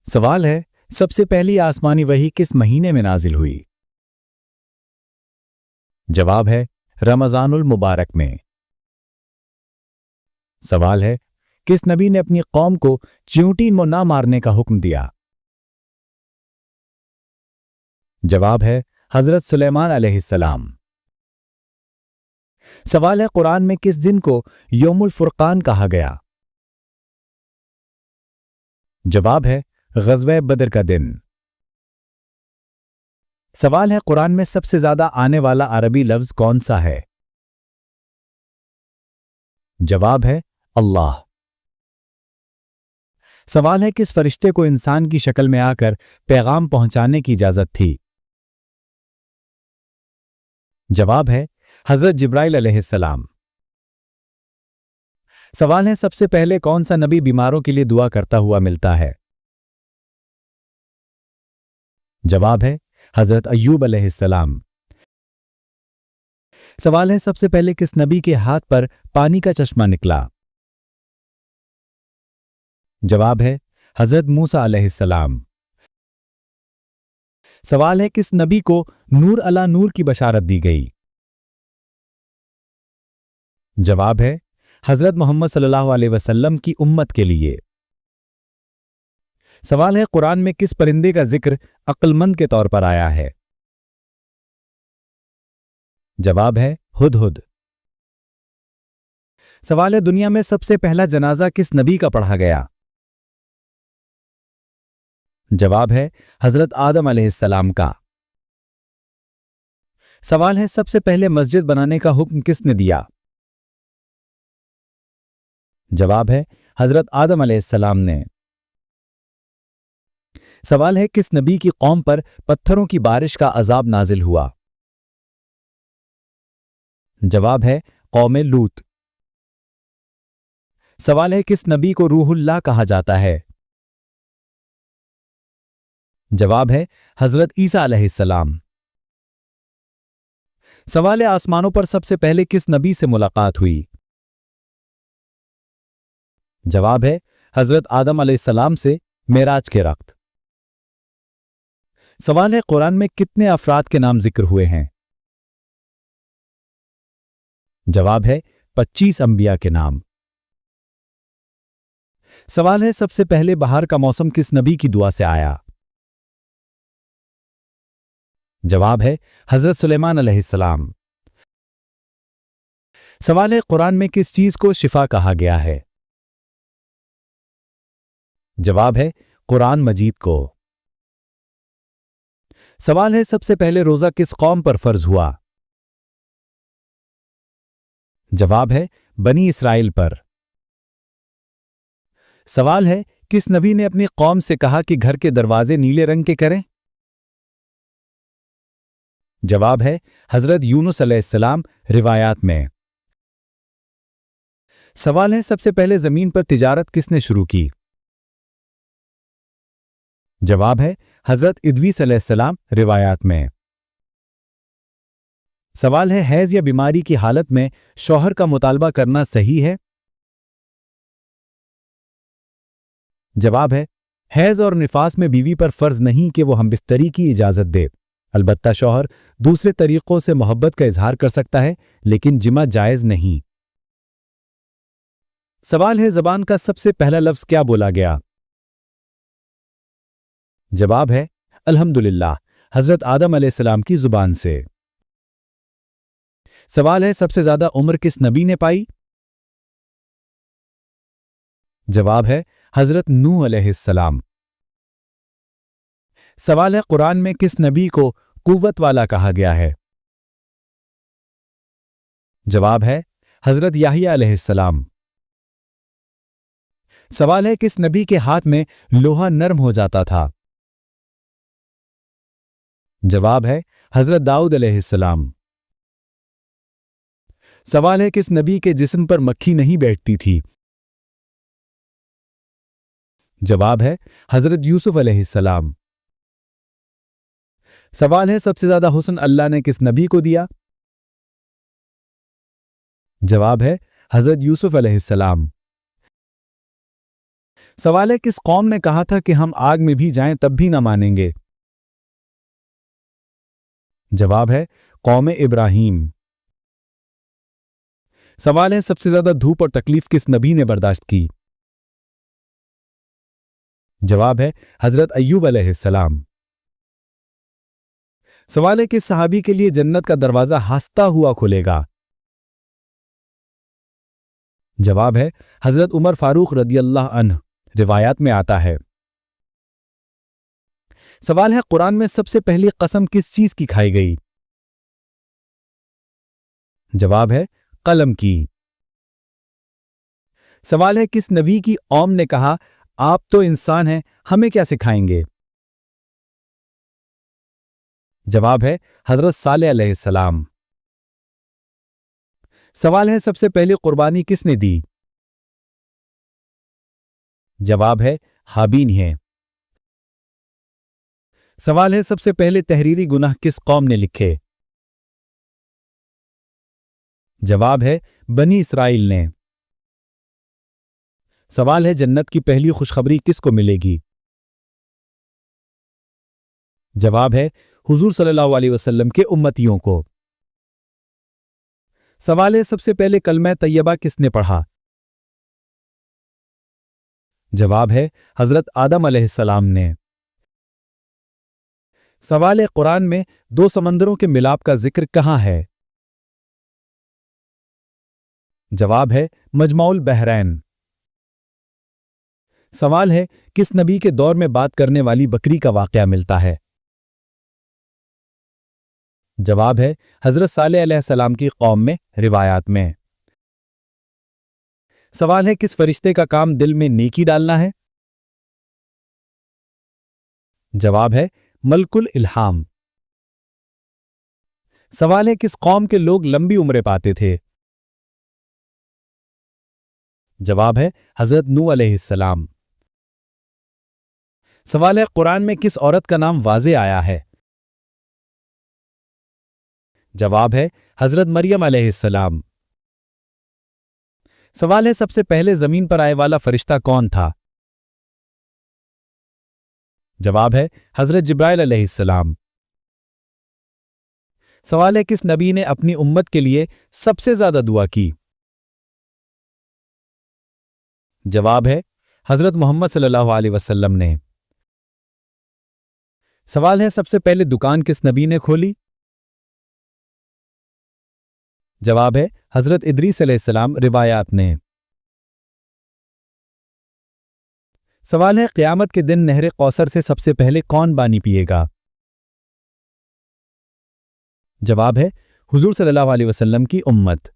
سوال ہے، سب سے پہلی آسمانی وحی کس مہینے میں نازل ہوئی؟ جواب ہے رمضان المبارک میں۔ سوال ہے، کس نبی نے اپنی قوم کو چیونٹی نہ مارنے کا حکم دیا؟ جواب ہے حضرت سلیمان علیہ السلام۔ سوال ہے، قرآن میں کس دن کو یوم الفرقان کہا گیا؟ جواب ہے غزوہ بدر کا دن۔ سوال ہے، قرآن میں سب سے زیادہ آنے والا عربی لفظ کون سا ہے؟ جواب ہے اللہ۔ سوال ہے، کس فرشتے کو انسان کی شکل میں آ کر پیغام پہنچانے کی اجازت تھی؟ جواب ہے حضرت جبرائیل علیہ السلام۔ سوال ہے، سب سے پہلے کون سا نبی بیماروں کے لیے دعا کرتا ہوا ملتا ہے؟ جواب ہے حضرت ایوب علیہ السلام۔ سوال ہے، سب سے پہلے کس نبی کے ہاتھ پر پانی کا چشمہ نکلا؟ جواب ہے حضرت موسیٰ علیہ السلام۔ سوال ہے، کس نبی کو نور علی نور کی بشارت دی گئی؟ جواب ہے حضرت محمد صلی اللہ علیہ وسلم کی امت کے لیے۔ سوال ہے، قرآن میں کس پرندے کا ذکر عقل مند کے طور پر آیا ہے؟ جواب ہے ہدہد۔ سوال ہے، دنیا میں سب سے پہلا جنازہ کس نبی کا پڑھا گیا؟ جواب ہے حضرت آدم علیہ السلام کا۔ سوال ہے، سب سے پہلے مسجد بنانے کا حکم کس نے دیا؟ جواب ہے حضرت آدم علیہ السلام نے۔ سوال ہے، کس نبی کی قوم پر پتھروں کی بارش کا عذاب نازل ہوا؟ جواب ہے قوم لوط۔ سوال ہے، کس نبی کو روح اللہ کہا جاتا ہے؟ جواب ہے حضرت عیسیٰ علیہ السلام۔ سوال ہے، آسمانوں پر سب سے پہلے کس نبی سے ملاقات ہوئی؟ جواب ہے حضرت آدم علیہ السلام سے معراج کے وقت۔ سوال ہے، قرآن میں کتنے افراد کے نام ذکر ہوئے ہیں؟ جواب ہے 25 انبیاء کے نام۔ سوال ہے، سب سے پہلے بہار کا موسم کس نبی کی دعا سے آیا؟ جواب ہے حضرت سلیمان علیہ السلام۔ سوال ہے، قرآن میں کس چیز کو شفا کہا گیا ہے؟ جواب ہے قرآن مجید کو۔ سوال ہے، سب سے پہلے روزہ کس قوم پر فرض ہوا؟ جواب ہے بنی اسرائیل پر۔ سوال ہے، کس نبی نے اپنی قوم سے کہا کہ گھر کے دروازے نیلے رنگ کے کریں؟ جواب ہے حضرت یونس علیہ السلام روایات میں۔ سوال ہے، سب سے پہلے زمین پر تجارت کس نے شروع کی؟ جواب ہے حضرت ادریس علیہ السلام روایات میں۔ سوال ہے، حیض یا بیماری کی حالت میں شوہر کا مطالبہ کرنا صحیح ہے؟ جواب ہے حیض اور نفاس میں بیوی پر فرض نہیں کہ وہ ہم بستری کی اجازت دے، البتہ شوہر دوسرے طریقوں سے محبت کا اظہار کر سکتا ہے لیکن جمع جائز نہیں۔ سوال ہے، زبان کا سب سے پہلا لفظ کیا بولا گیا؟ جواب ہے الحمدللہ، حضرت آدم علیہ السلام کی زبان سے۔ سوال ہے، سب سے زیادہ عمر کس نبی نے پائی؟ جواب ہے حضرت نوح علیہ السلام۔ سوال ہے، قرآن میں کس نبی کو قوت والا کہا گیا ہے؟ جواب ہے حضرت یحییٰ علیہ السلام۔ سوال ہے، کس نبی کے ہاتھ میں لوہا نرم ہو جاتا تھا؟ جواب ہے حضرت داؤد علیہ السلام۔ سوال ہے، کس نبی کے جسم پر مکھی نہیں بیٹھتی تھی؟ جواب ہے حضرت یوسف علیہ السلام۔ سوال ہے، سب سے زیادہ حسن اللہ نے کس نبی کو دیا؟ جواب ہے حضرت یوسف علیہ السلام۔ سوال ہے کس قوم نے کہا تھا کہ ہم آگ میں بھی جائیں تب بھی نہ مانیں گے؟ جواب ہے قوم ابراہیم۔ سوال ہے سب سے زیادہ دھوپ اور تکلیف کس نبی نے برداشت کی؟ جواب ہے حضرت ایوب علیہ السلام۔ سوال ہے کس صحابی کے لیے جنت کا دروازہ ہنستا ہوا کھلے گا؟ جواب ہے حضرت عمر فاروق رضی اللہ عنہ، روایات میں آتا ہے۔ سوال ہے قرآن میں سب سے پہلی قسم کس چیز کی کھائی گئی؟ جواب ہے قلم کی۔ سوال ہے کس نبی کی قوم نے کہا آپ تو انسان ہیں، ہمیں کیا سکھائیں گے؟ جواب ہے حضرت صالح علیہ السلام۔ سوال ہے سب سے پہلی قربانی کس نے دی؟ جواب ہے ہابیل ہے۔ سوال ہے سب سے پہلے تحریری گناہ کس قوم نے لکھے؟ جواب ہے بنی اسرائیل نے۔ سوال ہے جنت کی پہلی خوشخبری کس کو ملے گی؟ جواب ہے حضور صلی اللہ علیہ وسلم کے امتیوں کو۔ سوال ہے سب سے پہلے کلمہ طیبہ کس نے پڑھا؟ جواب ہے حضرت آدم علیہ السلام نے۔ سوال ہے قرآن میں دو سمندروں کے ملاپ کا ذکر کہاں ہے؟ جواب ہے مجمع البحرین۔ سوال ہے کس نبی کے دور میں بات کرنے والی بکری کا واقعہ ملتا ہے؟ جواب ہے حضرت صالح علیہ السلام کی قوم میں، روایات میں۔ سوال ہے کس فرشتے کا کام دل میں نیکی ڈالنا ہے؟ جواب ہے ملک الالہام۔ سوال ہے کس قوم کے لوگ لمبی عمریں پاتے تھے؟ جواب ہے حضرت نوح علیہ السلام۔ سوال ہے قرآن میں کس عورت کا نام واضح آیا ہے؟ جواب ہے حضرت مریم علیہ السلام۔ سوال ہے سب سے پہلے زمین پر آنے والا فرشتہ کون تھا؟ جواب ہے حضرت جبرائیل علیہ السلام۔ سوال ہے کس نبی نے اپنی امت کے لیے سب سے زیادہ دعا کی؟ جواب ہے حضرت محمد صلی اللہ علیہ وسلم نے۔ سوال ہے سب سے پہلے دکان کس نبی نے کھولی؟ جواب ہے حضرت ادریس علیہ السلام، روایات نے۔ سوال ہے قیامت کے دن نہر کوثر سے سب سے پہلے کون پانی پیے گا؟ جواب ہے حضور صلی اللہ علیہ وسلم کی امت۔